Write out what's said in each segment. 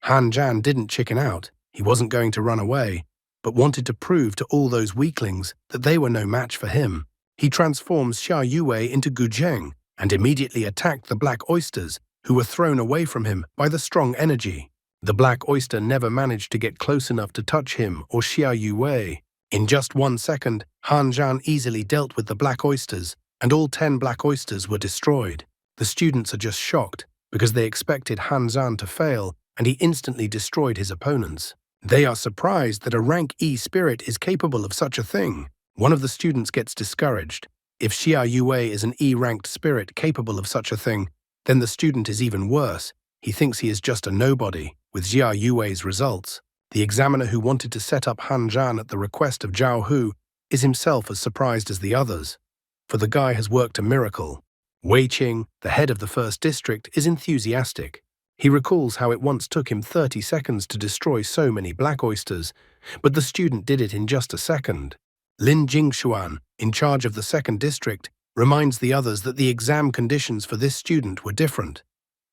Han Jan didn't chicken out. He wasn't going to run away, but wanted to prove to all those weaklings that they were no match for him. He transforms Xia Yue into Guzheng and immediately attacked the black oysters, who were thrown away from him by the strong energy. The black oyster never managed to get close enough to touch him or Xia Yue. In just 1 second, Han Jan easily dealt with the black oysters, and all 10 black oysters were destroyed. The students are just shocked, because they expected Han Jan to fail, and he instantly destroyed his opponents. They are surprised that a rank E spirit is capable of such a thing. One of the students gets discouraged. If Xia Yue is an E-ranked spirit capable of such a thing, then the student is even worse. He thinks he is just a nobody, with Xia Yue's results. The examiner who wanted to set up Han Jan at the request of Zhao Hu is himself as surprised as the others, for the guy has worked a miracle. Wei Qing, the head of the first district, is enthusiastic. He recalls how it once took him 30 seconds to destroy so many black oysters, but the student did it in just a second. Lin Jingshuan, in charge of the second district, reminds the others that the exam conditions for this student were different,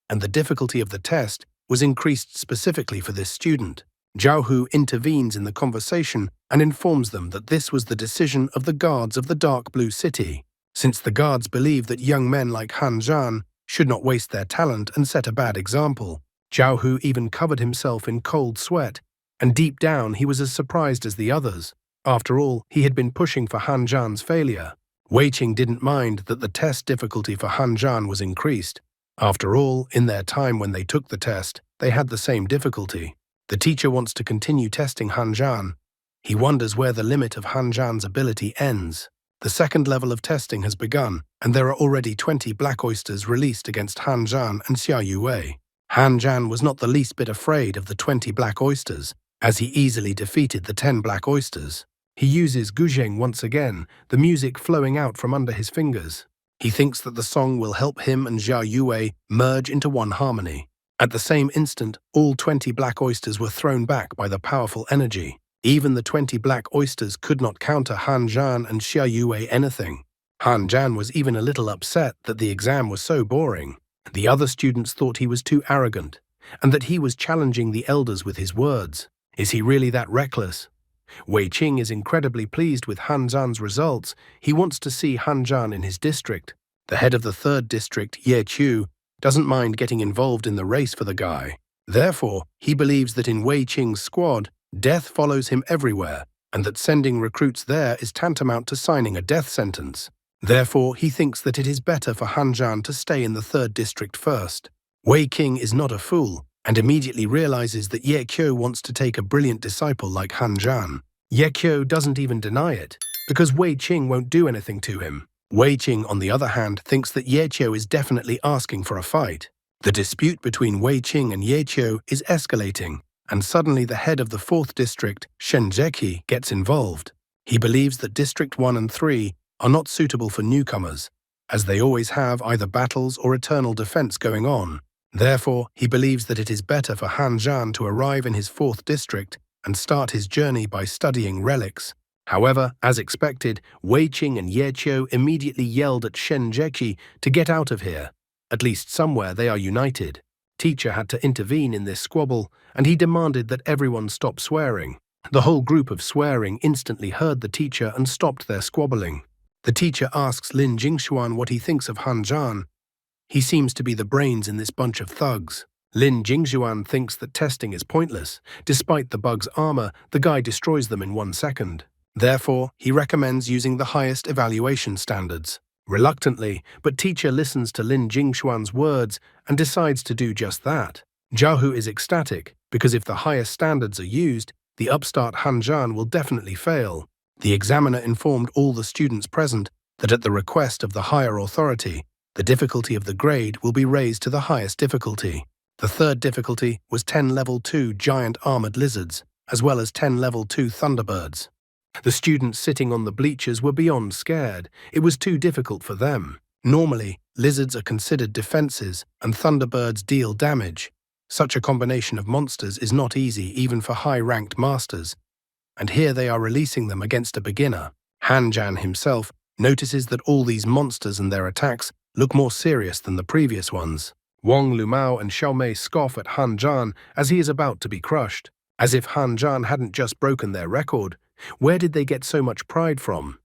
and the difficulty of the test was increased specifically for this student. Zhao Hu intervenes in the conversation and informs them that this was the decision of the guards of the Dark Blue City, since the guards believe that young men like Han Jan should not waste their talent and set a bad example. Zhao Hu even covered himself in cold sweat, and deep down he was as surprised as the others. After all, he had been pushing for Han Jan's failure. Wei Qing didn't mind that the test difficulty for Han Jan was increased. After all, in their time when they took the test, they had the same difficulty. The teacher wants to continue testing Han Jan. He wonders where the limit of Han Jan's ability ends. The second level of testing has begun, and there are already 20 black oysters released against Han Jan and Xia Yue. Han Jan was not the least bit afraid of the 20 black oysters, as he easily defeated the 10 black oysters. He uses Guzheng once again, the music flowing out from under his fingers. He thinks that the song will help him and Xia Yue merge into one harmony. At the same instant, all 20 black oysters were thrown back by the powerful energy. Even the 20 black oysters could not counter Han Jan and Xia Yue anything. Han Jan was even a little upset that the exam was so boring. The other students thought he was too arrogant, and that he was challenging the elders with his words. Is he really that reckless? Wei Qing is incredibly pleased with Han Jan's results. He wants to see Han Jan in his district. The head of the third district, Ye Qiu, doesn't mind getting involved in the race for the guy. Therefore, he believes that in Wei Qing's squad, death follows him everywhere, and that sending recruits there is tantamount to signing a death sentence. Therefore, he thinks that it is better for Han Jan to stay in the third district first. Wei Qing is not a fool, and immediately realizes that Ye Qiu wants to take a brilliant disciple like Han Jan. Ye Qiu doesn't even deny it, because Wei Qing won't do anything to him. Wei Qing, on the other hand, thinks that Ye Qiu is definitely asking for a fight. The dispute between Wei Qing and Ye Qiu is escalating, and suddenly the head of the fourth district, Shen Zeki, gets involved. He believes that District 1 and 3 are not suitable for newcomers, as they always have either battles or eternal defense going on. Therefore, he believes that it is better for Han Jan to arrive in his fourth district and start his journey by studying relics. However, as expected, Wei Qing and Ye Qiu immediately yelled at Shen Zeki to get out of here. At least somewhere they are united. Teacher had to intervene in this squabble, and he demanded that everyone stop swearing. The whole group of swearing instantly heard the teacher and stopped their squabbling. The teacher asks Lin Jingshuan what he thinks of Han Jan. He seems to be the brains in this bunch of thugs. Lin Jingzhuan thinks that testing is pointless. Despite the bug's armor, the guy destroys them in 1 second. Therefore, he recommends using the highest evaluation standards. Reluctantly, but teacher listens to Lin Jingshuan's words and decides to do just that. Zhao Hu is ecstatic, because if the highest standards are used, the upstart Han Jan will definitely fail. The examiner informed all the students present that at the request of the higher authority, the difficulty of the grade will be raised to the highest difficulty. The third difficulty was 10 level 2 giant armored lizards, as well as 10 level 2 thunderbirds. The students sitting on the bleachers were beyond scared. It was too difficult for them. Normally, lizards are considered defenses and thunderbirds deal damage. Such a combination of monsters is not easy even for high-ranked masters. And here they are releasing them against a beginner. Han Jan himself notices that all these monsters and their attacks look more serious than the previous ones. Wang Lumao and Xiaomei scoff at Han Zhan as he is about to be crushed. As if Han Zhan hadn't just broken their record, where did they get so much pride from?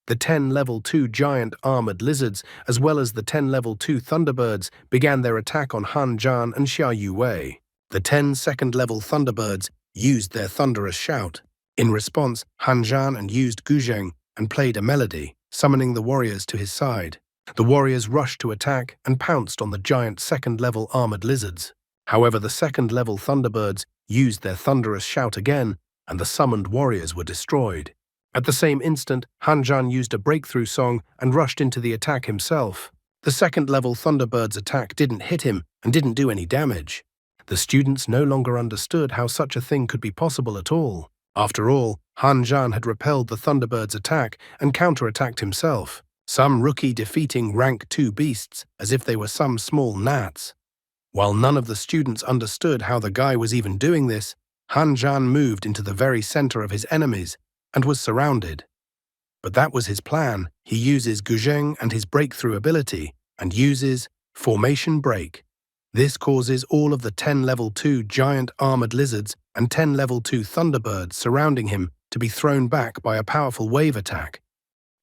The 10 level 2 giant armored lizards, as well as the 10 level 2 thunderbirds, began their attack on Han Zhan and Xia Yuwei. The 10 second level thunderbirds used their thunderous shout. In response, Han Zhan used Guzheng and played a melody, summoning the warriors to his side. The warriors rushed to attack and pounced on the giant second-level armored lizards. However, the second-level thunderbirds used their thunderous shout again, and the summoned warriors were destroyed. At the same instant, Han Zhan used a breakthrough song and rushed into the attack himself. The second-level thunderbird's attack didn't hit him and didn't do any damage. The students no longer understood how such a thing could be possible at all. After all, Han Zhan had repelled the thunderbird's attack and counterattacked himself. Some rookie defeating rank 2 beasts as if they were some small gnats. While none of the students understood how the guy was even doing this, Han Zhan moved into the very center of his enemies and was surrounded. But that was his plan. He uses Guzheng and his breakthrough ability and uses Formation Break. This causes all of the 10 level 2 giant armored lizards and 10 level 2 thunderbirds surrounding him to be thrown back by a powerful wave attack.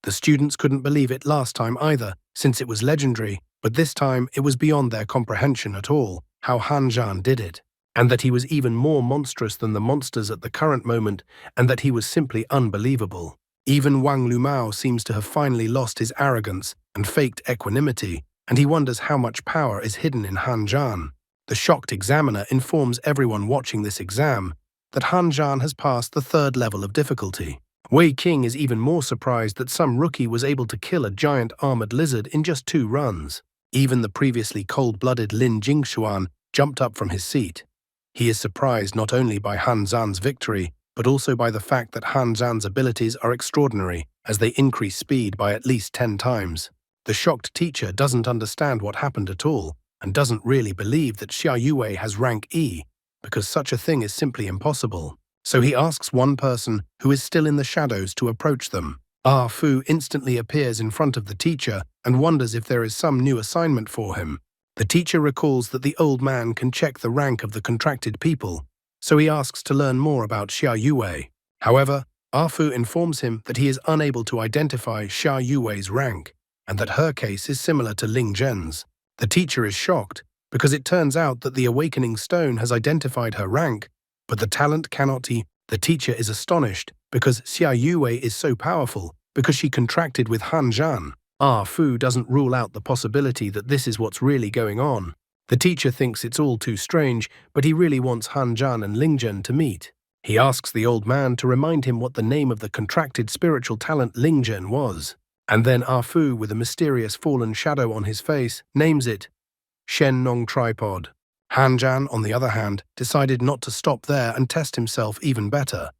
The students couldn't believe it last time either, since it was legendary, but this time it was beyond their comprehension at all, how Han Zhan did it, and that he was even more monstrous than the monsters at the current moment, and that he was simply unbelievable. Even Wang Lumao seems to have finally lost his arrogance and faked equanimity, and he wonders how much power is hidden in Han Zhan. The shocked examiner informs everyone watching this exam that Han Zhan has passed the 3rd level of difficulty. Wei Qing is even more surprised that some rookie was able to kill a giant armored lizard in just 2 runs. Even the previously cold-blooded Lin Jingxuan jumped up from his seat. He is surprised not only by Han Zhan's victory, but also by the fact that Han Zhan's abilities are extraordinary, as they increase speed by at least 10 times. The shocked teacher doesn't understand what happened at all, and doesn't really believe that Xia Yuwei has rank E, because such a thing is simply impossible. So he asks one person who is still in the shadows to approach them. Ah Fu instantly appears in front of the teacher and wonders if there is some new assignment for him. The teacher recalls that the old man can check the rank of the contracted people, so he asks to learn more about Xia Yuwei. However, Ah Fu informs him that he is unable to identify Xia Yuwei's rank, and that her case is similar to Ling Zhen's. The teacher is shocked, because it turns out that the Awakening Stone has identified her rank, but the talent cannot. The teacher is astonished because Xia Yuwei is so powerful because she contracted with Han Zhan. Ah Fu doesn't rule out the possibility that this is what's really going on. The teacher thinks it's all too strange, but he really wants Han Zhan and Ling Zhen to meet. He asks the old man to remind him what the name of the contracted spiritual talent Ling Zhen was. And then Ah Fu, with a mysterious fallen shadow on his face, names it Shen Nong Tripod. Han Zhan, on the other hand, decided not to stop there and test himself even better.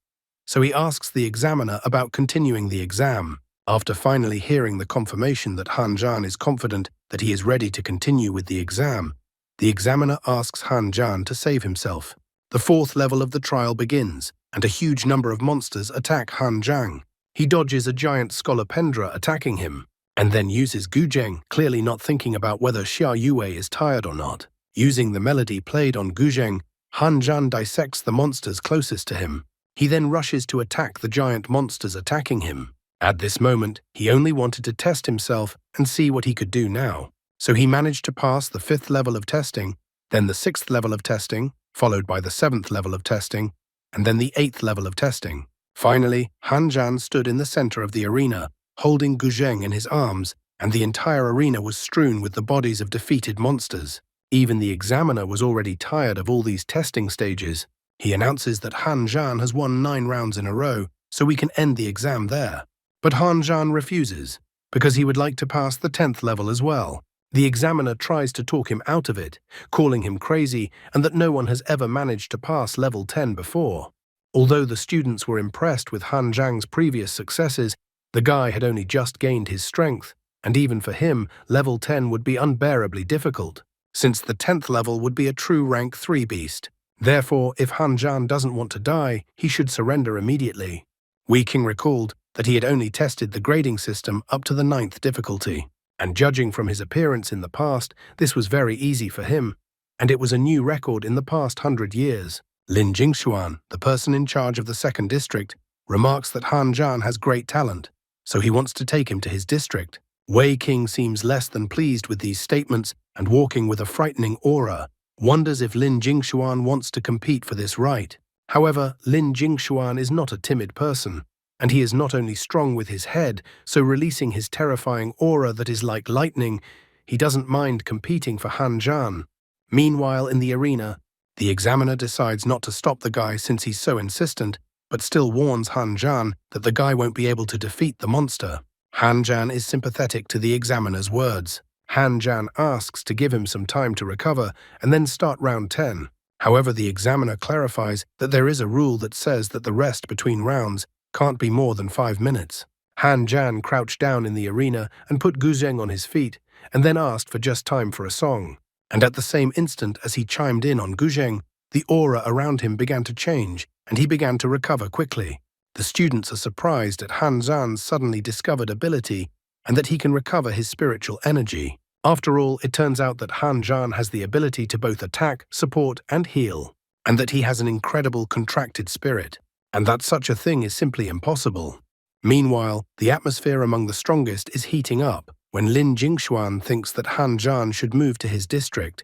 So he asks the examiner about continuing the exam. After finally hearing the confirmation that Han Zhan is confident that he is ready to continue with the exam, the examiner asks Han Zhan to save himself. The 4th level of the trial begins, and a huge number of monsters attack Han Zhan. He dodges a giant Scolopendra attacking him, and then uses Guzheng, clearly not thinking about whether Xia Yuwei is tired or not. Using the melody played on Guzheng, Han Zhan dissects the monsters closest to him. He then rushes to attack the giant monsters attacking him. At this moment, he only wanted to test himself and see what he could do now. So he managed to pass the 5th level of testing, then the 6th level of testing, followed by the 7th level of testing, and then the 8th level of testing. Finally, Han Zhan stood in the center of the arena, holding Guzheng in his arms, and the entire arena was strewn with the bodies of defeated monsters. Even the examiner was already tired of all these testing stages. He announces that Han Zhan has won 9 rounds in a row, so we can end the exam there. But Han Zhan refuses, because he would like to pass the 10th level as well. The examiner tries to talk him out of it, calling him crazy and that no one has ever managed to pass level 10 before. Although the students were impressed with Han Zhang's previous successes, the guy had only just gained his strength, and even for him, level 10 would be unbearably difficult, since the 10th level would be a true rank 3 beast. Therefore, if Han Zhan doesn't want to die, he should surrender immediately. Wei Qing recalled that he had only tested the grading system up to the 9th difficulty. And judging from his appearance in the past, this was very easy for him, and it was a new record in the past 100 years. Lin Jingxuan, the person in charge of the second district, remarks that Han Zhan has great talent, so he wants to take him to his district. Wei Qing seems less than pleased with these statements and, walking with a frightening aura, wonders if Lin Jingxuan wants to compete for this right. However, Lin Jingxuan is not a timid person, and he is not only strong with his head, so releasing his terrifying aura that is like lightning, he doesn't mind competing for Han Zhan. Meanwhile, in the arena, the examiner decides not to stop the guy since he's so insistent, but still warns Han Zhan that the guy won't be able to defeat the monster. Han Zhan is sympathetic to the examiner's words. Han Zhan asks to give him some time to recover and then start round 10. However, the examiner clarifies that there is a rule that says that the rest between rounds can't be more than 5 minutes. Han Zhan crouched down in the arena and put Gu Zheng on his feet, and then asked for just time for a song. And at the same instant as he chimed in on Gu Zheng, the aura around him began to change, and he began to recover quickly. The students are surprised at Han Zhan's suddenly discovered ability and that he can recover his spiritual energy. After all, it turns out that Han Zhan has the ability to both attack, support, and heal, and that he has an incredible contracted spirit, and that such a thing is simply impossible. Meanwhile, the atmosphere among the strongest is heating up when Lin Jingxuan thinks that Han Zhan should move to his district,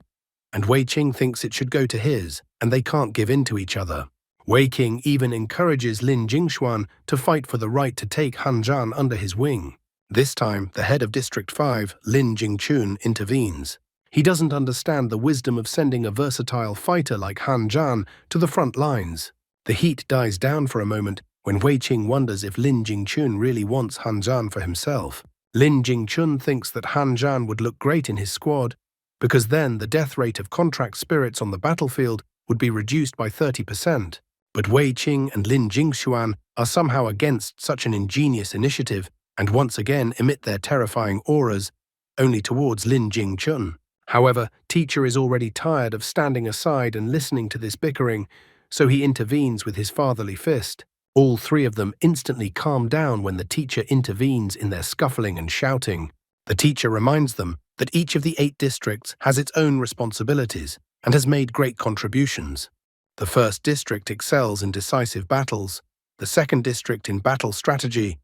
and Wei Qing thinks it should go to his, and they can't give in to each other. Wei Qing even encourages Lin Jingxuan to fight for the right to take Han Zhan under his wing. This time, the head of District 5, Lin Jingchun, intervenes. He doesn't understand the wisdom of sending a versatile fighter like Han Zhan to the front lines. The heat dies down for a moment when Wei Qing wonders if Lin Jingchun really wants Han Zhan for himself. Lin Jingchun thinks that Han Zhan would look great in his squad, because then the death rate of contract spirits on the battlefield would be reduced by 30%. But Wei Qing and Lin Jingxuan are somehow against such an ingenious initiative and once again emit their terrifying auras, only towards Lin Jingchun. However, teacher is already tired of standing aside and listening to this bickering, so he intervenes with his fatherly fist. All three of them instantly calm down when the teacher intervenes in their scuffling and shouting. The teacher reminds them that each of the 8 districts has its own responsibilities and has made great contributions. The first district excels in decisive battles, the second district in battle strategy,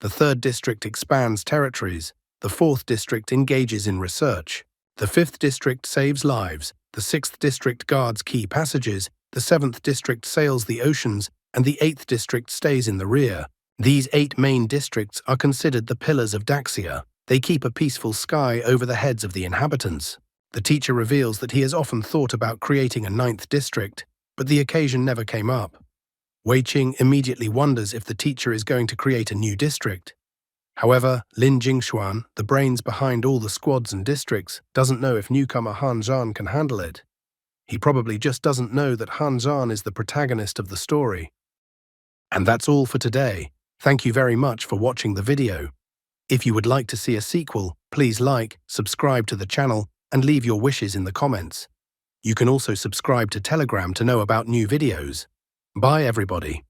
the third district expands territories, the fourth district engages in research, the fifth district saves lives, the sixth district guards key passages, the seventh district sails the oceans, and the 8th district stays in the rear. These 8 main districts are considered the pillars of Daxia. They keep a peaceful sky over the heads of the inhabitants. The teacher reveals that he has often thought about creating a 9th district, but the occasion never came up. Wei Qing immediately wonders if the teacher is going to create a new district. However, Lin Jingxuan, the brains behind all the squads and districts, doesn't know if newcomer Han Zhan can handle it. He probably just doesn't know that Han Zhan is the protagonist of the story. And that's all for today. Thank you very much for watching the video. If you would like to see a sequel, please like, subscribe to the channel, and leave your wishes in the comments. You can also subscribe to Telegram to know about new videos. Bye everybody.